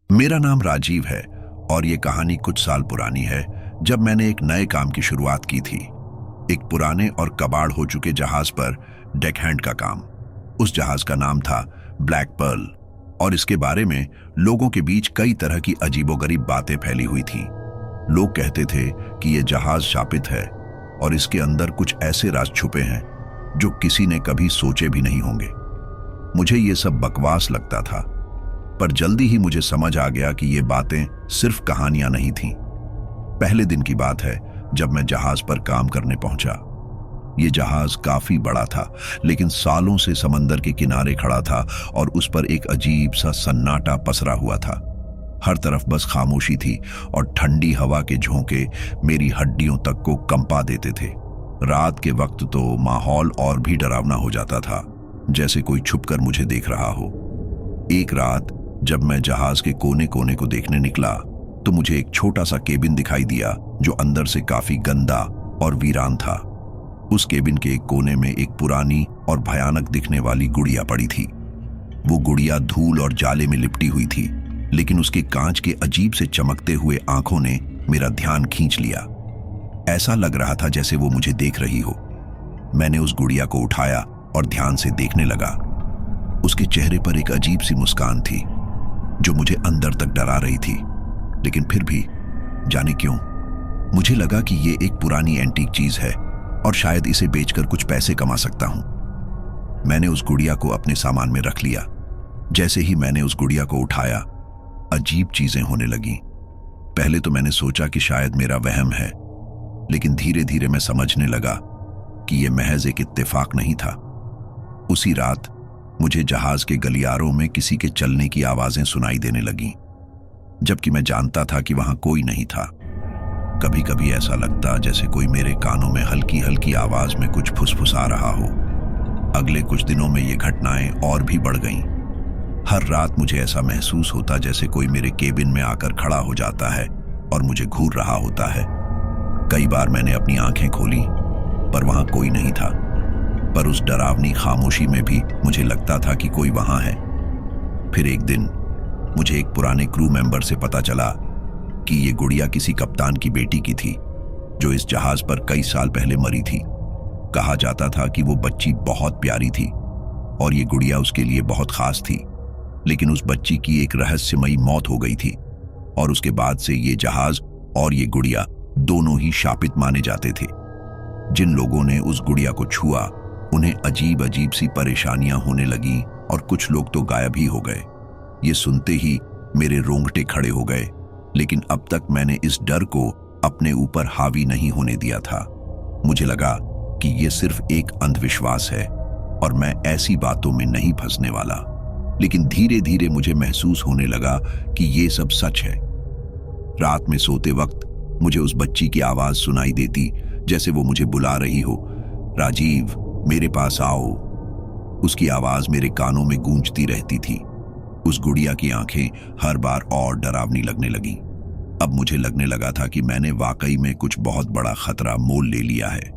मेरा नाम राजीव है और ये कहानी कुछ साल पुरानी है जब मैंने एक नए काम की शुरुआत की थी। एक पुराने और कबाड़ हो चुके जहाज पर डेकहैंड का काम। उस जहाज का नाम था ब्लैक पर्ल और इसके बारे में लोगों के बीच कई तरह की अजीबोगरीब बातें फैली हुई थीं। लोग कहते थे कि यह जहाज शापित है और इसके अंदर कुछ ऐसे राज छुपे हैं जो किसी ने कभी सोचे भी नहीं होंगे। मुझे ये सब बकवास लगता था, पर जल्दी ही मुझे समझ आ गया कि ये बातें सिर्फ कहानियां नहीं थीं। पहले दिन की बात है जब मैं जहाज पर काम करने पहुंचा। ये जहाज काफी बड़ा था, लेकिन सालों से समंदर के किनारे खड़ा था और उस पर एक अजीब सा सन्नाटा पसरा हुआ था। हर तरफ बस खामोशी थी और ठंडी हवा के झोंके मेरी हड्डियों तक को कंपा देते थे। रात के वक्त तो माहौल और भी डरावना हो जाता था, जैसे कोई छुपकर मुझे देख रहा हो। एक रात जब मैं जहाज के कोने कोने को देखने निकला तो मुझे एक छोटा सा केबिन दिखाई दिया जो अंदर से काफी गंदा और वीरान था। उस केबिन के एक कोने में एक पुरानी और भयानक दिखने वाली गुड़िया पड़ी थी। वो गुड़िया धूल और जाले में लिपटी हुई थी, लेकिन उसके कांच के अजीब से चमकते हुए आंखों ने मेरा ध्यान खींच लिया। ऐसा लग रहा था जैसे वो मुझे देख रही हो। मैंने उस गुड़िया को उठाया और ध्यान से देखने लगा। उसके चेहरे पर एक अजीब सी मुस्कान थी जो मुझे अंदर तक डरा रही थी, लेकिन फिर भी जाने क्यों मुझे लगा कि ये एक पुरानी एंटीक चीज है और शायद इसे बेचकर कुछ पैसे कमा सकता हूं। मैंने उस गुड़िया को अपने सामान में रख लिया। जैसे ही मैंने उस गुड़िया को उठाया, अजीब चीजें होने लगीं। पहले तो मैंने सोचा कि शायद मेरा वहम है, लेकिन धीरे धीरे मैं समझने लगा कि यह महज एक इत्तेफाक नहीं था। उसी रात मुझे जहाज के गलियारों में किसी के चलने की आवाजें सुनाई देने लगीं, जबकि मैं जानता था कि वहां कोई नहीं था। कभी कभी ऐसा लगता जैसे कोई मेरे कानों में हल्की हल्की आवाज में कुछ फुसफुसा रहा हो। अगले कुछ दिनों में ये घटनाएं और भी बढ़ गईं। हर रात मुझे ऐसा महसूस होता जैसे कोई मेरे केबिन में आकर खड़ा हो जाता है और मुझे घूर रहा होता है। कई बार मैंने अपनी आंखें खोली, पर वहां कोई नहीं था। पर उस डरावनी खामोशी में भी मुझे लगता था कि कोई वहां है। फिर एक दिन मुझे एक पुराने क्रू मेंबर से पता चला कि ये गुड़िया किसी कप्तान की बेटी की थी जो इस जहाज पर कई साल पहले मरी थी। कहा जाता था कि वो बच्ची बहुत प्यारी थी और ये गुड़िया उसके लिए बहुत खास थी, लेकिन उस बच्ची की एक रहस्यमयी मौत हो गई थी और उसके बाद से ये जहाज और ये गुड़िया दोनों ही शापित माने जाते थे। जिन लोगों ने उस गुड़िया को छुआ उन्हें अजीब अजीब सी परेशानियां होने लगी और कुछ लोग तो गायब ही हो गए। ये सुनते ही मेरे रोंगटे खड़े हो गए, लेकिन अब तक मैंने इस डर को अपने ऊपर हावी नहीं होने दिया था। मुझे लगा कि ये सिर्फ एक अंधविश्वास है और मैं ऐसी बातों में नहीं फंसने वाला। लेकिन धीरे धीरे मुझे महसूस होने लगा कि ये सब सच है। रात में सोते वक्त मुझे उस बच्ची की आवाज सुनाई देती, जैसे वो मुझे बुला रही हो, राजीव मेरे पास आओ। उसकी आवाज मेरे कानों में गूंजती रहती थी। उस गुड़िया की आंखें हर बार और डरावनी लगने लगीं। अब मुझे लगने लगा था कि मैंने वाकई में कुछ बहुत बड़ा खतरा मोल ले लिया है।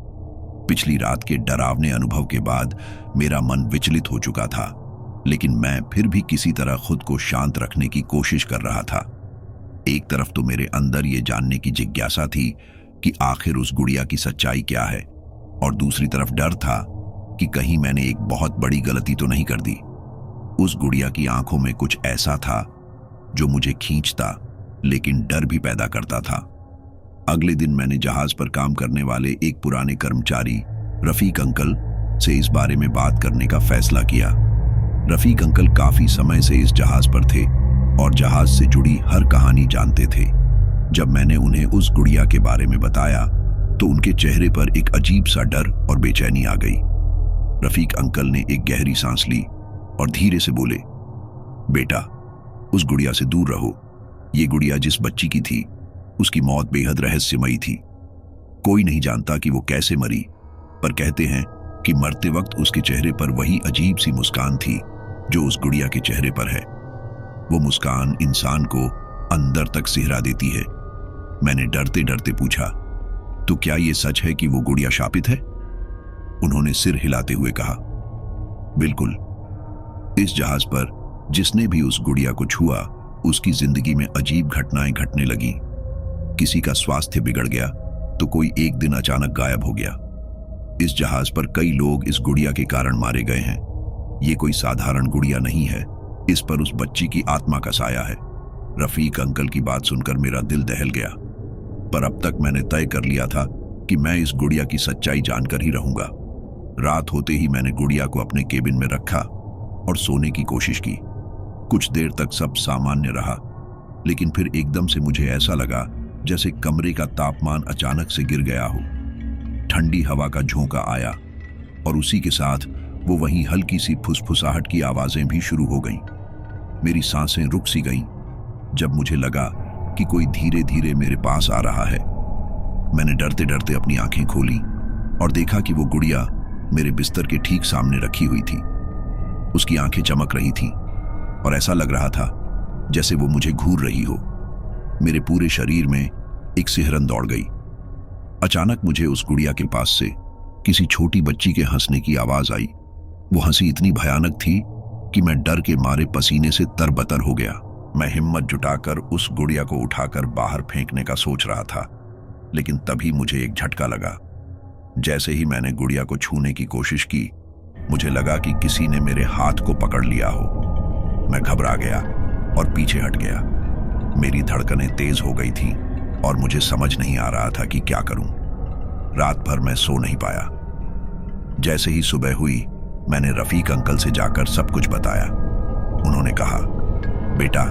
पिछली रात के डरावने अनुभव के बाद मेरा मन विचलित हो चुका था, लेकिन मैं फिर भी किसी तरह खुद को शांत रखने की कोशिश कर रहा था। एक तरफ तो मेरे अंदर ये जानने की जिज्ञासा थी कि आखिर उस गुड़िया की सच्चाई क्या है, और दूसरी तरफ डर था कि कहीं मैंने एक बहुत बड़ी गलती तो नहीं कर दी। उस गुड़िया की आंखों में कुछ ऐसा था जो मुझे खींचता लेकिन डर भी पैदा करता था। अगले दिन मैंने जहाज पर काम करने वाले एक पुराने कर्मचारी रफीक अंकल से इस बारे में बात करने का फैसला किया। रफीक अंकल काफी समय से इस जहाज पर थे और जहाज से जुड़ी हर कहानी जानते थे। जब मैंने उन्हें उस गुड़िया के बारे में बताया तो उनके चेहरे पर एक अजीब सा डर और बेचैनी आ गई। रफीक अंकल ने एक गहरी सांस ली और धीरे से बोले, बेटा, उस गुड़िया से दूर रहो। ये गुड़िया जिस बच्ची की थी उसकी मौत बेहद रहस्यमयी थी। कोई नहीं जानता कि वो कैसे मरी, पर कहते हैं कि मरते वक्त उसके चेहरे पर वही अजीब सी मुस्कान थी जो उस गुड़िया के चेहरे पर है। वो मुस्कान इंसान को अंदर तक सिहरा देती है। मैंने डरते डरते पूछा, तो क्या ये सच है कि वो गुड़िया शापित है? उन्होंने सिर हिलाते हुए कहा, बिल्कुल। इस जहाज पर जिसने भी उस गुड़िया को छुआ उसकी जिंदगी में अजीब घटनाएं घटने लगी। किसी का स्वास्थ्य बिगड़ गया तो कोई एक दिन अचानक गायब हो गया। इस जहाज पर कई लोग इस गुड़िया के कारण मारे गए हैं। ये कोई साधारण गुड़िया नहीं है, इस पर उस बच्ची की आत्मा का साया है। रफीक अंकल की बात सुनकर मेरा दिल दहल गया, पर अब तक मैंने तय कर लिया था कि मैं इस गुड़िया की सच्चाई जानकर ही रहूंगा। रात होते ही मैंने गुड़िया को अपने केबिन में रखा और सोने की कोशिश की। कुछ देर तक सब सामान्य रहा, लेकिन फिर एकदम से मुझे ऐसा लगा जैसे कमरे का तापमान अचानक से गिर गया हो। ठंडी हवा का झोंका आया और उसी के साथ वो वहीं हल्की सी फुसफुसाहट की आवाजें भी शुरू हो गईं। मेरी सांसें रुक सी गईं जब मुझे लगा कि कोई धीरे धीरे मेरे पास आ रहा है। मैंने डरते डरते अपनी आंखें खोली और देखा कि वो गुड़िया मेरे बिस्तर के ठीक सामने रखी हुई थी। उसकी आंखें चमक रही थीं और ऐसा लग रहा था जैसे वो मुझे घूर रही हो। मेरे पूरे शरीर में एक सिहरन दौड़ गई। अचानक मुझे उस गुड़िया के पास से किसी छोटी बच्ची के हंसने की आवाज आई। वो हंसी इतनी भयानक थी कि मैं डर के मारे पसीने से तरबतर हो गया। मैं हिम्मत जुटाकर उस गुड़िया को उठाकर बाहर फेंकने का सोच रहा था, लेकिन तभी मुझे एक झटका लगा। जैसे ही मैंने गुड़िया को छूने की कोशिश की, मुझे लगा कि किसी ने मेरे हाथ को पकड़ लिया हो। मैं घबरा गया और पीछे हट गया। मेरी धड़कनें तेज हो गई थीं और मुझे समझ नहीं आ रहा था कि क्या करूं। रात भर मैं सो नहीं पाया। जैसे ही सुबह हुई, मैंने रफीक अंकल से जाकर सब कुछ बताया। उन्होंने कहा, बेटा,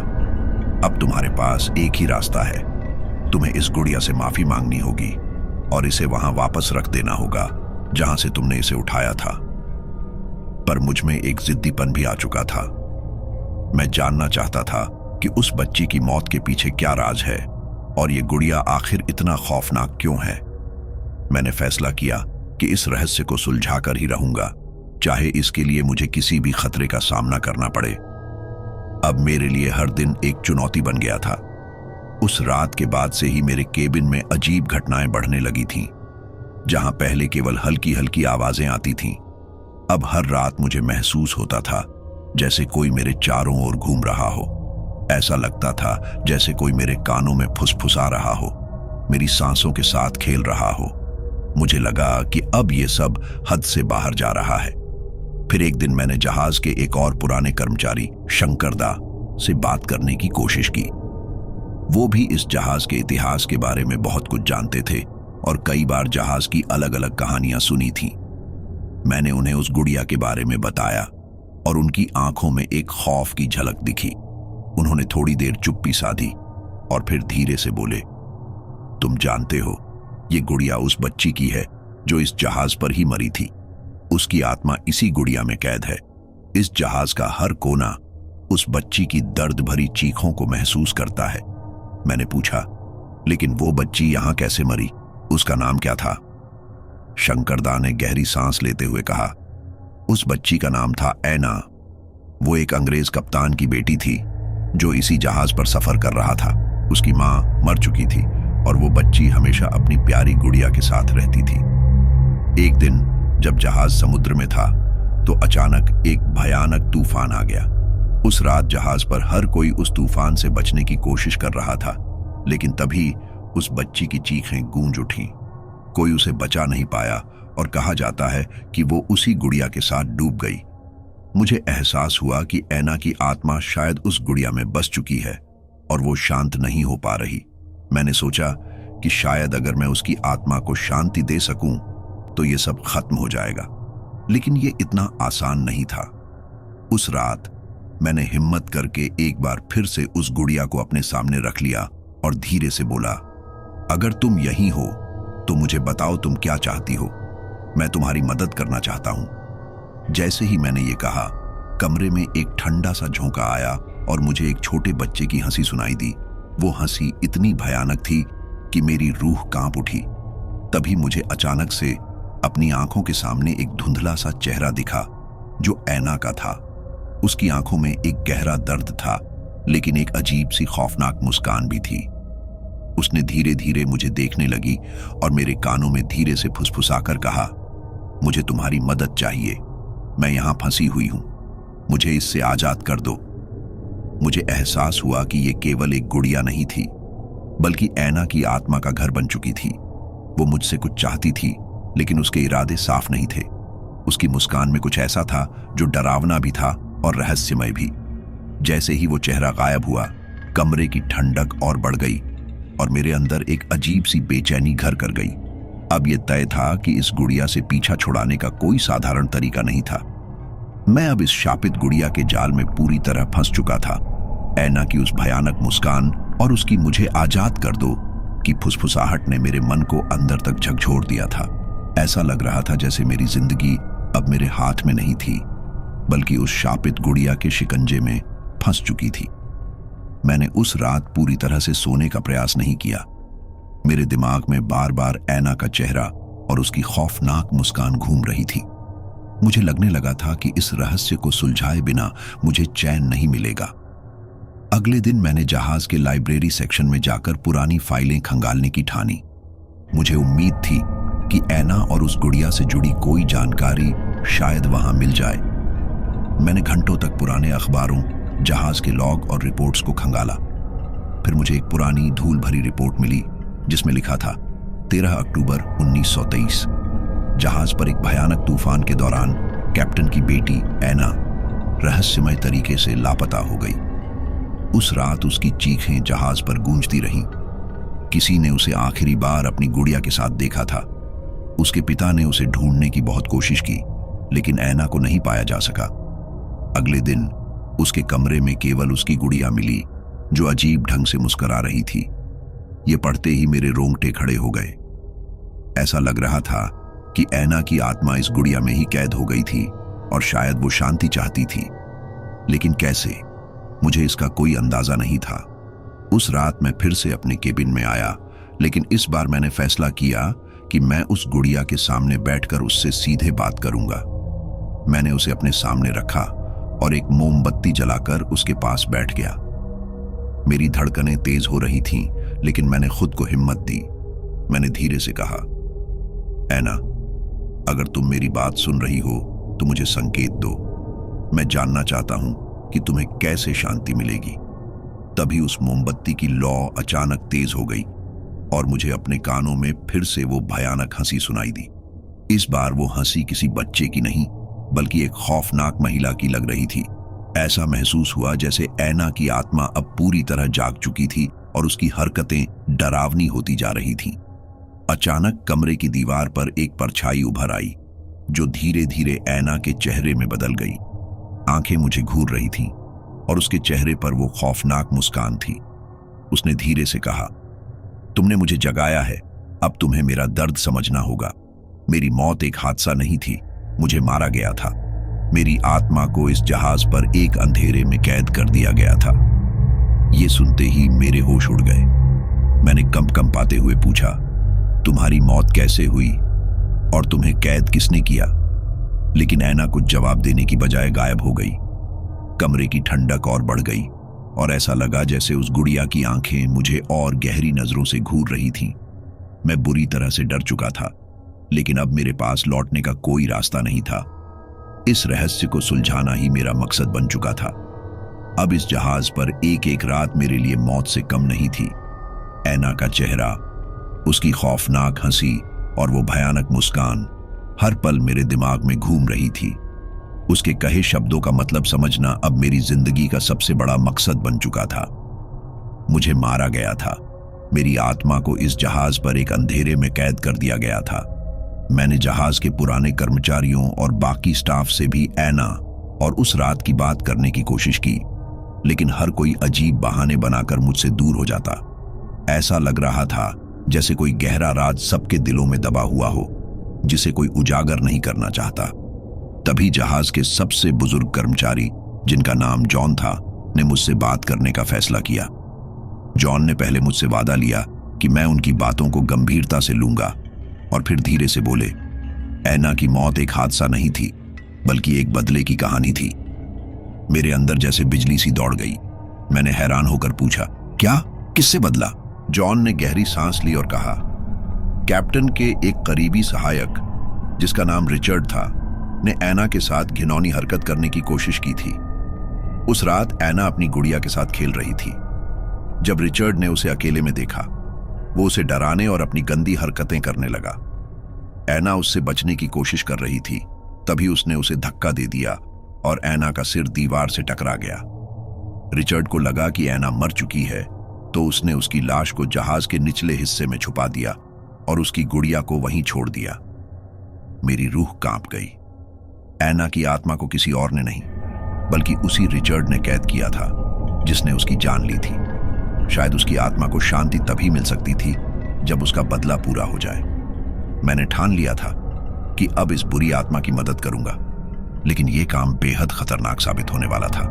अब तुम्हारे पास एक ही रास्ता है। तुम्हें इस गुड़िया से माफी मांगनी होगी और इसे वहां वापस रख देना होगा जहां से तुमने इसे उठाया था। पर मुझ में एक जिद्दीपन भी आ चुका था। मैं जानना चाहता था कि उस बच्ची की मौत के पीछे क्या राज है और ये गुड़िया आखिर इतना खौफनाक क्यों है। मैंने फैसला किया कि इस रहस्य को सुलझाकर ही रहूंगा, चाहे इसके लिए मुझे किसी भी खतरे का सामना करना पड़े। अब मेरे लिए हर दिन एक चुनौती बन गया था। उस रात के बाद से ही मेरे केबिन में अजीब घटनाएं बढ़ने लगी थीं। जहां पहले केवल हल्की हल्की आवाजें आती थीं, अब हर रात मुझे महसूस होता था जैसे कोई मेरे चारों ओर घूम रहा हो। ऐसा लगता था जैसे कोई मेरे कानों में फुसफुसा रहा हो, मेरी सांसों के साथ खेल रहा हो। मुझे लगा कि अब ये सब हद से बाहर जा रहा है। फिर एक दिन मैंने जहाज के एक और पुराने कर्मचारी शंकरदा से बात करने की कोशिश की। वो भी इस जहाज के इतिहास के बारे में बहुत कुछ जानते थे और कई बार जहाज की अलग अलग कहानियां सुनी थीं। मैंने उन्हें उस गुड़िया के बारे में बताया और उनकी आंखों में एक खौफ की झलक दिखी। उन्होंने थोड़ी देर चुप्पी साधी और फिर धीरे से बोले, तुम जानते हो, ये गुड़िया उस बच्ची की है जो इस जहाज पर ही मरी थी। उसकी आत्मा इसी गुड़िया में कैद है। इस जहाज का हर कोना उस बच्ची की दर्द भरी चीखों को महसूस करता है। मैंने पूछा, लेकिन वो बच्ची यहां कैसे मरी? उसका नाम क्या था? शंकरदा ने गहरी सांस लेते हुए कहा, उस बच्ची का नाम था ऐना। वो एक अंग्रेज कप्तान की बेटी थी जो इसी जहाज पर सफर कर रहा था। उसकी मां मर चुकी थी और वो बच्ची हमेशा अपनी प्यारी गुड़िया के साथ रहती थी। एक दिन जब जहाज समुद्र में था तो अचानक एक भयानक तूफान आ गया। उस रात जहाज पर हर कोई उस तूफान से बचने की कोशिश कर रहा था, लेकिन तभी उस बच्ची की चीखें गूंज उठीं। कोई उसे बचा नहीं पाया और कहा जाता है कि वो उसी गुड़िया के साथ डूब गई। मुझे एहसास हुआ कि ऐना की आत्मा शायद उस गुड़िया में बस चुकी है और वो शांत नहीं हो पा रही। मैंने सोचा कि शायद अगर मैं उसकी आत्मा को शांति दे सकूं तो ये सब खत्म हो जाएगा, लेकिन ये इतना आसान नहीं था। उस रात मैंने हिम्मत करके एक बार फिर से उस गुड़िया को अपने सामने रख लिया और धीरे से बोला, अगर तुम यहीं हो तो मुझे बताओ तुम क्या चाहती हो। मैं तुम्हारी मदद करना चाहता हूं। जैसे ही मैंने ये कहा, कमरे में एक ठंडा सा झोंका आया और मुझे एक छोटे बच्चे की हंसी सुनाई दी। वो हंसी इतनी भयानक थी कि मेरी रूह कांप उठी। तभी मुझे अचानक से अपनी आंखों के सामने एक धुंधला सा चेहरा दिखा जो ऐना का था। उसकी आंखों में एक गहरा दर्द था, लेकिन एक अजीब सी खौफनाक मुस्कान भी थी। उसने धीरे धीरे मुझे देखने लगी और मेरे कानों में धीरे से फुसफुसाकर कहा, मुझे तुम्हारी मदद चाहिए। मैं यहां फंसी हुई हूं, मुझे इससे आजाद कर दो। मुझे एहसास हुआ कि ये केवल एक गुड़िया नहीं थी, बल्कि ऐना की आत्मा का घर बन चुकी थी। वो मुझसे कुछ चाहती थी, लेकिन उसके इरादे साफ नहीं थे। उसकी मुस्कान में कुछ ऐसा था जो डरावना भी था और रहस्यमय भी। जैसे ही वो चेहरा गायब हुआ, कमरे की ठंडक और बढ़ गई और मेरे अंदर एक अजीब सी बेचैनी घर कर गई। अब यह तय था कि इस गुड़िया से पीछा छुड़ाने का कोई साधारण तरीका नहीं था। मैं अब इस शापित गुड़िया के जाल में पूरी तरह फंस चुका था। ऐना की उस भयानक मुस्कान और उसकी "मुझे आजाद कर दो" की फुसफुसाहट ने मेरे मन को अंदर तक झकझोर दिया था। ऐसा लग रहा था जैसे मेरी जिंदगी अब मेरे हाथ में नहीं थी, बल्कि उस शापित गुड़िया के शिकंजे में फंस चुकी थी। मैंने उस रात पूरी तरह से सोने का प्रयास नहीं किया। मेरे दिमाग में बार बार ऐना का चेहरा और उसकी खौफनाक मुस्कान घूम रही थी। मुझे लगने लगा था कि इस रहस्य को सुलझाए बिना मुझे चैन नहीं मिलेगा। अगले दिन मैंने जहाज के लाइब्रेरी सेक्शन में जाकर पुरानी फाइलें खंगालने की ठानी। मुझे उम्मीद थी कि ऐना और उस गुड़िया से जुड़ी कोई जानकारी शायद वहां मिल जाए। मैंने घंटों तक पुराने अखबारों, जहाज के लॉग और रिपोर्ट्स को खंगाला। फिर मुझे एक पुरानी धूल भरी रिपोर्ट मिली जिसमें लिखा था 13 अक्टूबर 1923। जहाज पर एक भयानक तूफान के दौरान कैप्टन की बेटी ऐना रहस्यमय तरीके से लापता हो गई। उस रात उसकी चीखें जहाज पर गूंजती रहीं। किसी ने उसे आखिरी बार अपनी गुड़िया के साथ देखा था। उसके पिता ने उसे ढूंढने की बहुत कोशिश की, लेकिन ऐना को नहीं पाया जा सका। अगले दिन उसके कमरे में केवल उसकी गुड़िया मिली, जो अजीब ढंग से मुस्कुरा रही थी। ये पढ़ते ही मेरे रोंगटे खड़े हो गए। ऐसा लग रहा था कि ऐना की आत्मा इस गुड़िया में ही कैद हो गई थी और शायद वो शांति चाहती थी, लेकिन कैसे, मुझे इसका कोई अंदाजा नहीं था। उस रात मैं फिर से अपने केबिन में आया, लेकिन इस बार मैंने फैसला किया कि मैं उस गुड़िया के सामने बैठकर उससे सीधे बात करूंगा। मैंने उसे अपने सामने रखा और एक मोमबत्ती जलाकर उसके पास बैठ गया। मेरी धड़कनें तेज हो रही थीं, लेकिन मैंने खुद को हिम्मत दी। मैंने धीरे से कहा, ऐना, अगर तुम मेरी बात सुन रही हो तो मुझे संकेत दो। मैं जानना चाहता हूं कि तुम्हें कैसे शांति मिलेगी। तभी उस मोमबत्ती की लौ अचानक तेज हो गई और मुझे अपने कानों में फिर से वो भयानक हंसी सुनाई दी। इस बार वो हंसी किसी बच्चे की नहीं, बल्कि एक खौफनाक महिला की लग रही थी। ऐसा महसूस हुआ जैसे ऐना की आत्मा अब पूरी तरह जाग चुकी थी और उसकी हरकतें डरावनी होती जा रही थीं। अचानक कमरे की दीवार पर एक परछाई उभर आई, जो धीरे धीरे ऐना के चेहरे में बदल गई। आंखें मुझे घूर रही थीं और उसके चेहरे पर वो खौफनाक मुस्कान थी। उसने धीरे से कहा, तुमने मुझे जगाया है, अब तुम्हें मेरा दर्द समझना होगा। मेरी मौत एक हादसा नहीं थी, मुझे मारा गया था। मेरी आत्मा को इस जहाज पर एक अंधेरे में कैद कर दिया गया था। ये सुनते ही मेरे होश उड़ गए। मैंने कंपकंपाते हुए पूछा, तुम्हारी मौत कैसे हुई और तुम्हें कैद किसने किया? लेकिन ऐना कुछ जवाब देने की बजाय गायब हो गई। कमरे की ठंडक और बढ़ गई और ऐसा लगा जैसे उस गुड़िया की आंखें मुझे और गहरी नजरों से घूर रही थीं। मैं बुरी तरह से डर चुका था, लेकिन अब मेरे पास लौटने का कोई रास्ता नहीं था। इस रहस्य को सुलझाना ही मेरा मकसद बन चुका था। अब इस जहाज पर एक एक रात मेरे लिए मौत से कम नहीं थी। ऐना का चेहरा, उसकी खौफनाक हंसी और वो भयानक मुस्कान हर पल मेरे दिमाग में घूम रही थी। उसके कहे शब्दों का मतलब समझना अब मेरी जिंदगी का सबसे बड़ा मकसद बन चुका था। मुझे मारा गया था, मेरी आत्मा को इस जहाज पर एक अंधेरे में कैद कर दिया गया था। मैंने जहाज के पुराने कर्मचारियों और बाकी स्टाफ से भी ऐना और उस रात की बात करने की कोशिश की, लेकिन हर कोई अजीब बहाने बनाकर मुझसे दूर हो जाता। ऐसा लग रहा था जैसे कोई गहरा राज सबके दिलों में दबा हुआ हो, जिसे कोई उजागर नहीं करना चाहता। तभी जहाज के सबसे बुजुर्ग कर्मचारी, जिनका नाम जॉन था, ने मुझसे बात करने का फैसला किया। जॉन ने पहले मुझसे वादा लिया कि मैं उनकी बातों को गंभीरता से लूंगा और फिर धीरे से बोले, ऐना की मौत एक हादसा नहीं थी, बल्कि एक बदले की कहानी थी। मेरे अंदर जैसे बिजली सी दौड़ गई। मैंने हैरान होकर पूछा, क्या? किससे बदला? जॉन ने गहरी सांस ली और कहा, कैप्टन के एक करीबी सहायक, जिसका नाम रिचर्ड था, ने ऐना के साथ घिनौनी हरकत करने की कोशिश की थी। उस रात एना अपनी गुड़िया के साथ खेल रही थी। जब रिचर्ड ने उसे अकेले में देखा, वो उसे डराने और अपनी गंदी हरकतें करने लगा। एना उससे बचने की कोशिश कर रही थी, तभी उसने उसे धक्का दे दिया और एना का सिर दीवार से टकरा गया। रिचर्ड को लगा कि एना मर चुकी है, तो उसने उसकी लाश को जहाज के निचले हिस्से में छुपा दिया और उसकी गुड़िया को वहीं छोड़ दिया। मेरी रूह कांप गई। एना की आत्मा को किसी और ने नहीं, बल्कि उसी रिचर्ड ने कैद किया था जिसने उसकी जान ली थी। शायद उसकी आत्मा को शांति तभी मिल सकती थी जब उसका बदला पूरा हो जाए। मैंने ठान लिया था कि अब इस बुरी आत्मा की मदद करूंगा, लेकिन यह काम बेहद खतरनाक साबित होने वाला था।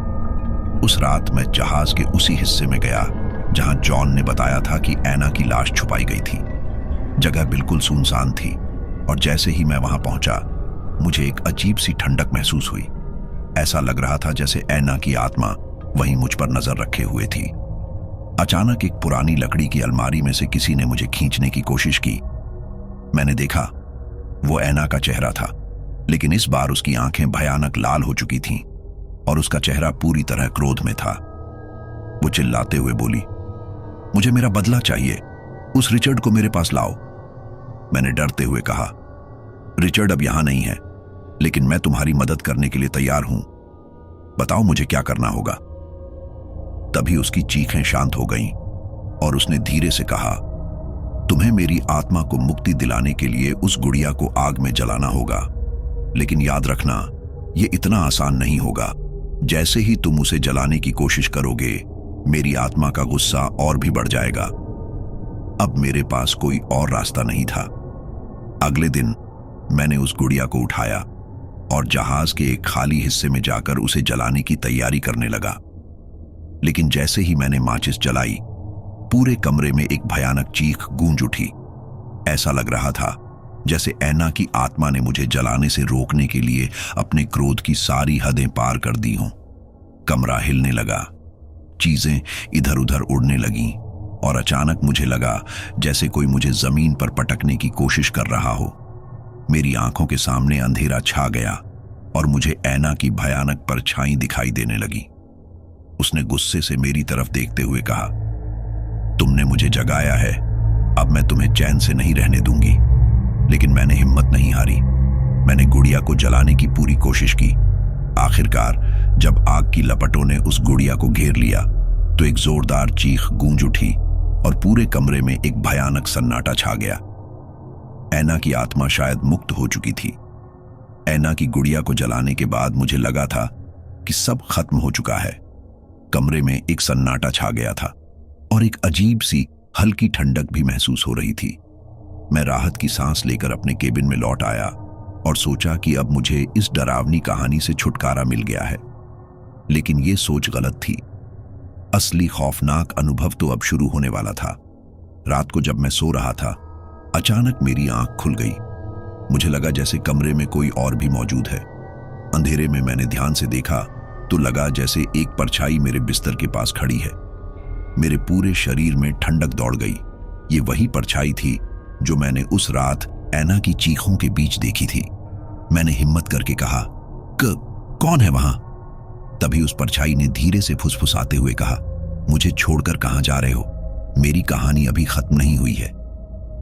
उस रात मैं जहाज के उसी हिस्से में गया जहां जॉन ने बताया था कि एना की लाश छुपाई गई थी। जगह बिल्कुल सुनसान थी और जैसे ही मैं वहां पहुंचा, मुझे एक अजीब सी ठंडक महसूस हुई। ऐसा लग रहा था जैसे एना की आत्मा वहीं मुझ पर नजर रखे हुए थी। अचानक एक पुरानी लकड़ी की अलमारी में से किसी ने मुझे खींचने की कोशिश की। मैंने देखा, वो एना का चेहरा था, लेकिन इस बार उसकी आंखें भयानक लाल हो चुकी थीं और उसका चेहरा पूरी तरह क्रोध में था। वो चिल्लाते हुए बोली, मुझे मेरा बदला चाहिए, उस रिचर्ड को मेरे पास लाओ। मैंने डरते हुए कहा, रिचर्ड अब यहां नहीं है, लेकिन मैं तुम्हारी मदद करने के लिए तैयार हूं। बताओ मुझे क्या करना होगा। तभी उसकी चीखें शांत हो गईं और उसने धीरे से कहा, तुम्हें मेरी आत्मा को मुक्ति दिलाने के लिए उस गुड़िया को आग में जलाना होगा, लेकिन याद रखना, यह इतना आसान नहीं होगा। जैसे ही तुम उसे जलाने की कोशिश करोगे, मेरी आत्मा का गुस्सा और भी बढ़ जाएगा। अब मेरे पास कोई और रास्ता नहीं था। अगले दिन मैंने उस गुड़िया को उठाया और जहाज के एक खाली हिस्से में जाकर उसे जलाने की तैयारी करने लगा। लेकिन जैसे ही मैंने माचिस जलाई, पूरे कमरे में एक भयानक चीख गूंज उठी। ऐसा लग रहा था जैसे एना की आत्मा ने मुझे जलाने से रोकने के लिए अपने क्रोध की सारी हदें पार कर दी हों। कमरा हिलने लगा, चीजें इधर उधर उड़ने लगीं और अचानक मुझे लगा जैसे कोई मुझे जमीन पर पटकने की कोशिश कर रहा हो। मेरी आंखों के सामने अंधेरा छा गया और मुझे एना की भयानक परछाई दिखाई देने लगी। उसने गुस्से से मेरी तरफ देखते हुए कहा, तुमने मुझे जगाया है, अब मैं तुम्हें चैन से नहीं रहने दूंगी। लेकिन मैंने हिम्मत नहीं हारी। मैंने गुड़िया को जलाने की पूरी कोशिश की। आखिरकार जब आग की लपटों ने उस गुड़िया को घेर लिया, तो एक जोरदार चीख गूंज उठी और पूरे कमरे में एक भयानक सन्नाटा छा गया। एना की आत्मा शायद मुक्त हो चुकी थी। एना की गुड़िया को जलाने के बाद मुझे लगा था कि सब खत्म हो चुका है। कमरे में एक सन्नाटा छा गया था और एक अजीब सी हल्की ठंडक भी महसूस हो रही थी। मैं राहत की सांस लेकर अपने केबिन में लौट आया और सोचा कि अब मुझे इस डरावनी कहानी से छुटकारा मिल गया है। लेकिन यह सोच गलत थी। असली खौफनाक अनुभव तो अब शुरू होने वाला था। रात को जब मैं सो रहा था, अचानक मेरी आंख खुल गई। मुझे लगा जैसे कमरे में कोई और भी मौजूद है। अंधेरे में मैंने ध्यान से देखा तो लगा जैसे एक परछाई मेरे बिस्तर के पास खड़ी है। मेरे पूरे शरीर में ठंडक दौड़ गई। ये वही परछाई थी जो मैंने उस रात एना की चीखों के बीच देखी थी। मैंने हिम्मत करके कहा, कौन है वहां? तभी उस परछाई ने धीरे से फुसफुसाते हुए कहा, मुझे छोड़कर कहां जा रहे हो? मेरी कहानी अभी खत्म नहीं हुई है।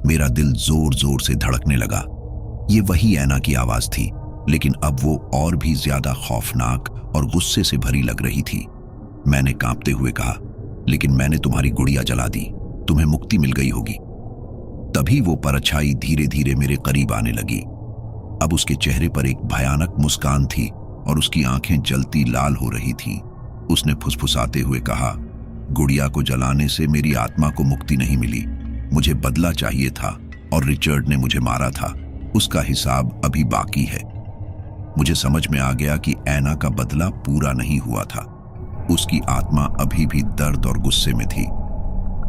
मेरा दिल जोर जोर से धड़कने लगा। ये वही एना की आवाज थी, लेकिन अब वो और भी ज्यादा खौफनाक और गुस्से से भरी लग रही थी। मैंने कांपते हुए कहा, लेकिन मैंने तुम्हारी गुड़िया जला दी, तुम्हें मुक्ति मिल गई होगी। तभी वो परछाई धीरे धीरे मेरे करीब आने लगी। अब उसके चेहरे पर एक भयानक मुस्कान थी और उसकी आंखें जलती लाल हो रही थीं। उसने फुसफुसाते हुए कहा, गुड़िया को जलाने से मेरी आत्मा को मुक्ति नहीं मिली। मुझे बदला चाहिए था और रिचर्ड ने मुझे मारा था। उसका हिसाब अभी बाकी है। मुझे समझ में आ गया कि एना का बदला पूरा नहीं हुआ था। उसकी आत्मा अभी भी दर्द और गुस्से में थी।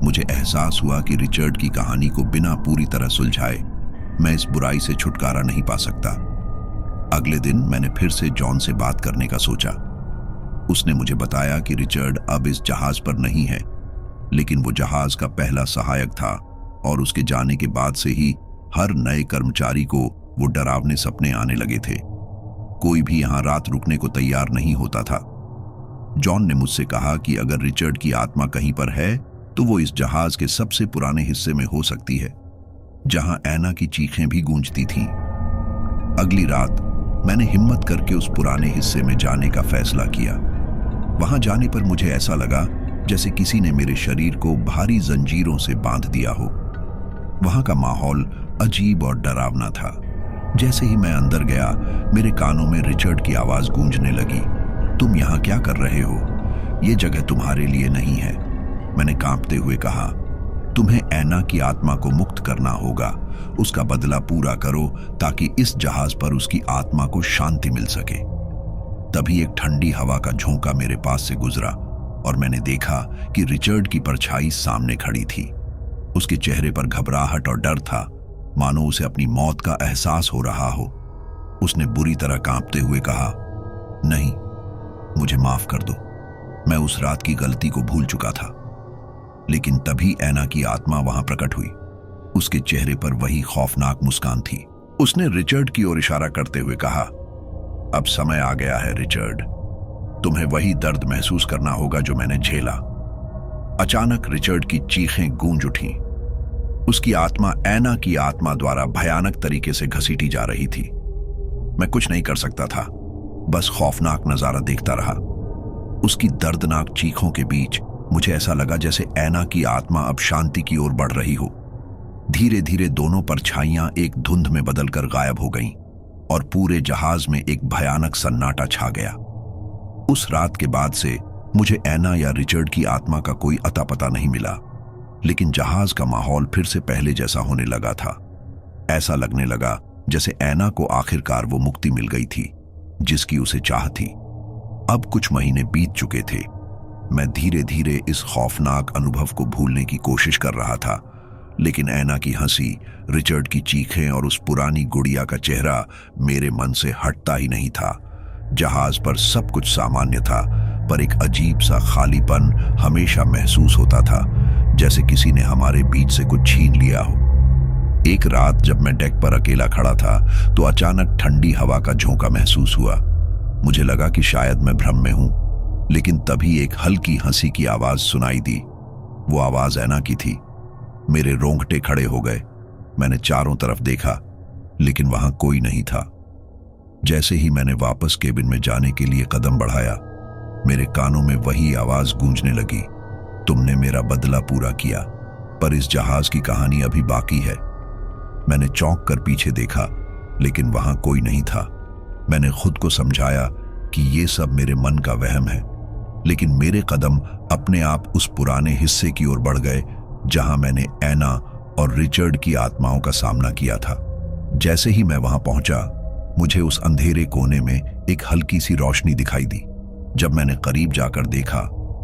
मुझे एहसास हुआ कि रिचर्ड की कहानी को बिना पूरी तरह सुलझाए मैं इस बुराई से छुटकारा नहीं पा सकता। अगले दिन मैंने फिर से जॉन से बात करने का सोचा। उसने मुझे बताया कि रिचर्ड अब इस जहाज पर नहीं है, लेकिन वो जहाज का पहला सहायक था और उसके जाने के बाद से ही हर नए कर्मचारी को वो डरावने सपने आने लगे थे। कोई भी यहां रात रुकने को तैयार नहीं होता था। जॉन ने मुझसे कहा कि अगर रिचर्ड की आत्मा कहीं पर है तो वो इस जहाज के सबसे पुराने हिस्से में हो सकती है, जहां ऐना की चीखें भी गूंजती थीं। अगली रात मैंने हिम्मत करके उस पुराने हिस्से में जाने का फैसला किया। वहां जाने पर मुझे ऐसा लगा जैसे किसी ने मेरे शरीर को भारी जंजीरों से बांध दिया हो। वहां का माहौल अजीब और डरावना था। जैसे ही मैं अंदर गया, मेरे कानों में रिचर्ड की आवाज गूंजने लगी, तुम यहाँ क्या कर रहे हो? ये जगह तुम्हारे लिए नहीं है। मैंने कांपते हुए कहा, तुम्हें ऐना की आत्मा को मुक्त करना होगा। उसका बदला पूरा करो ताकि इस जहाज पर उसकी आत्मा को शांति मिल सके। तभी एक ठंडी हवा का झोंका मेरे पास से गुजरा और मैंने देखा कि रिचर्ड की परछाई सामने खड़ी थी। उसके चेहरे पर घबराहट और डर था, मानो उसे अपनी मौत का एहसास हो रहा हो। उसने बुरी तरह कांपते हुए कहा, नहीं, मुझे माफ कर दो। मैं उस रात की गलती को भूल चुका था। लेकिन तभी ऐना की आत्मा वहां प्रकट हुई। उसके चेहरे पर वही खौफनाक मुस्कान थी। उसने रिचर्ड की ओर इशारा करते हुए कहा, अब समय आ गया है रिचर्ड, तुम्हें वही दर्द महसूस करना होगा जो मैंने झेला। अचानक रिचर्ड की चीखें गूंज उठीं। उसकी आत्मा ऐना की आत्मा द्वारा भयानक तरीके से घसीटी जा रही थी। मैं कुछ नहीं कर सकता था, बस खौफनाक नजारा देखता रहा। उसकी दर्दनाक चीखों के बीच मुझे ऐसा लगा जैसे ऐना की आत्मा अब शांति की ओर बढ़ रही हो। धीरे धीरे दोनों परछाइयां एक धुंध में बदलकर गायब हो गईं और पूरे जहाज में एक भयानक सन्नाटा छा गया। उस रात के बाद से मुझे ऐना या रिचर्ड की आत्मा का कोई अता पता नहीं मिला, लेकिन जहाज का माहौल फिर से पहले जैसा होने लगा था। ऐसा लगने लगा जैसे ऐना को आखिरकार वो मुक्ति मिल गई थी जिसकी उसे चाह थी। अब कुछ महीने बीत चुके थे। मैं धीरे धीरे इस खौफनाक अनुभव को भूलने की कोशिश कर रहा था, लेकिन ऐना की हंसी, रिचर्ड की चीखें और उस पुरानी गुड़िया का चेहरा मेरे मन से हटता ही नहीं था। जहाज पर सब कुछ सामान्य था, पर एक अजीब सा खालीपन हमेशा महसूस होता था, जैसे किसी ने हमारे बीच से कुछ छीन लिया हो। एक रात जब मैं डेक पर अकेला खड़ा था तो अचानक ठंडी हवा का झोंका महसूस हुआ। मुझे लगा कि शायद मैं भ्रम में हूं, लेकिन तभी एक हल्की हंसी की आवाज सुनाई दी। वो आवाज ऐना की थी। मेरे रोंगटे खड़े हो गए। मैंने चारों तरफ देखा, लेकिन वहां कोई नहीं था। जैसे ही मैंने वापस केबिन में जाने के लिए कदम बढ़ाया, मेरे कानों में वही आवाज गूंजने लगी, तुमने मेरा बदला पूरा किया, पर इस जहाज की कहानी अभी बाकी है। मैंने चौंक कर पीछे देखा, लेकिन वहां कोई नहीं था। मैंने खुद को समझाया कि ये सब मेरे मन का वहम है, लेकिन मेरे कदम अपने आप उस पुराने हिस्से की ओर बढ़ गए जहां मैंने ऐना और रिचर्ड की आत्माओं का सामना किया था। जैसे ही मैं वहां पहुंचा, मुझे उस अंधेरे कोने में एक हल्की सी रोशनी दिखाई दी। जब मैंने करीब जाकर देखा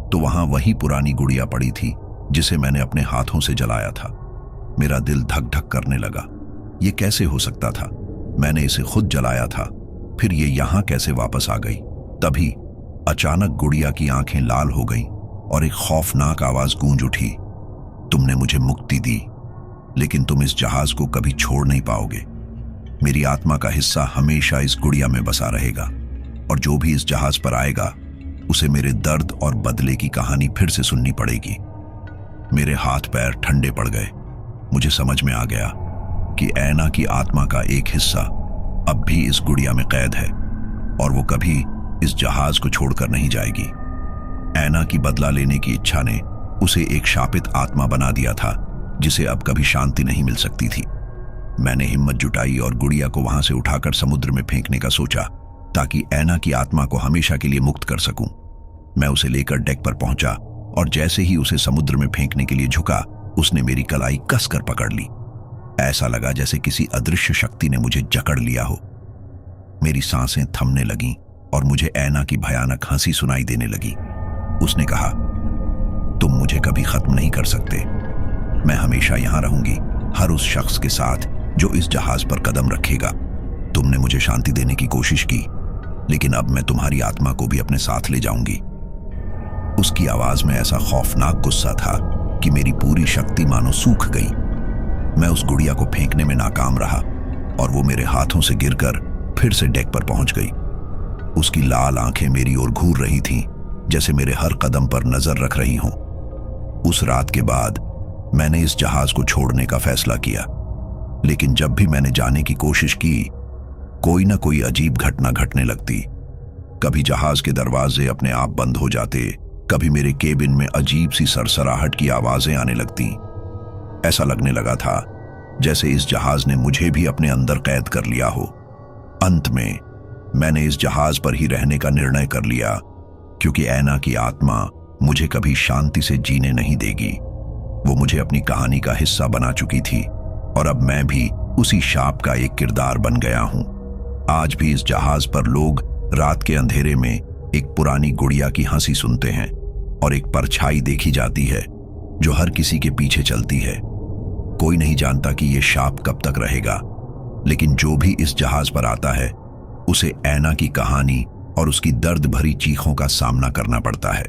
तो वहां वही पुरानी गुड़िया पड़ी थी जिसे मैंने अपने हाथों से जलाया था। मेरा दिल धक धक करने लगा। ये कैसे हो सकता था? मैंने इसे खुद जलाया था, फिर ये यहां कैसे वापस आ गई? तभी अचानक गुड़िया की आंखें लाल हो गईं और एक खौफनाक आवाज गूंज उठी, तुमने मुझे मुक्ति दी, लेकिन तुम इस जहाज को कभी छोड़ नहीं पाओगे। मेरी आत्मा का हिस्सा हमेशा इस गुड़िया में बसा रहेगा, और जो भी इस जहाज पर आएगा उसे मेरे दर्द और बदले की कहानी फिर से सुननी पड़ेगी। मेरे हाथ पैर ठंडे पड़ गए। मुझे समझ में आ गया कि ऐना की आत्मा का एक हिस्सा अब भी इस गुड़िया में कैद है और वो कभी इस जहाज को छोड़कर नहीं जाएगी। ऐना की बदला लेने की इच्छा ने उसे एक शापित आत्मा बना दिया था जिसे अब कभी शांति नहीं मिल सकती थी। मैंने हिम्मत जुटाई और गुड़िया को वहां से उठाकर समुद्र में फेंकने का सोचा ताकि ऐना की आत्मा को हमेशा के लिए मुक्त कर सकूं। मैं उसे लेकर डेक पर पहुंचा और जैसे ही उसे समुद्र में फेंकने के लिए झुका, उसने मेरी कलाई कसकर पकड़ ली। ऐसा लगा जैसे किसी अदृश्य शक्ति ने मुझे जकड़ लिया हो। मेरी सांसें थमने लगीं और मुझे ऐना की भयानक हंसी सुनाई देने लगी। उसने कहा, तुम मुझे कभी खत्म नहीं कर सकते। मैं हमेशा यहां रहूंगी, हर उस शख्स के साथ जो इस जहाज पर कदम रखेगा। तुमने मुझे शांति देने की कोशिश की, लेकिन अब मैं तुम्हारी आत्मा को भी अपने साथ ले जाऊंगी। उसकी आवाज में ऐसा खौफनाक गुस्सा था कि मेरी पूरी शक्ति मानो सूख गई। मैं उस गुड़िया को फेंकने में नाकाम रहा और वो मेरे हाथों से गिरकर फिर से डेक पर पहुंच गई। उसकी लाल आंखें मेरी ओर घूर रही थीं जैसे मेरे हर कदम पर नजर रख रही हों। उस रात के बाद मैंने इस जहाज को छोड़ने का फैसला किया, लेकिन जब भी मैंने जाने की कोशिश की, कोई ना कोई अजीब घटना घटने लगती। कभी जहाज के दरवाजे अपने आप बंद हो जाते, कभी मेरे केबिन में अजीब सी सरसराहट की आवाजें आने लगती। ऐसा लगने लगा था जैसे इस जहाज ने मुझे भी अपने अंदर कैद कर लिया हो। अंत में मैंने इस जहाज पर ही रहने का निर्णय कर लिया, क्योंकि ऐना की आत्मा मुझे कभी शांति से जीने नहीं देगी। वो मुझे अपनी कहानी का हिस्सा बना चुकी थी और अब मैं भी उसी शाप का एक किरदार बन गया हूं। आज भी इस जहाज पर लोग रात के अंधेरे में एक पुरानी गुड़िया की हंसी सुनते हैं और एक परछाई देखी जाती है जो हर किसी के पीछे चलती है। कोई नहीं जानता कि यह शाप कब तक रहेगा, लेकिन जो भी इस जहाज पर आता है उसे ऐना की कहानी और उसकी दर्द भरी चीखों का सामना करना पड़ता है।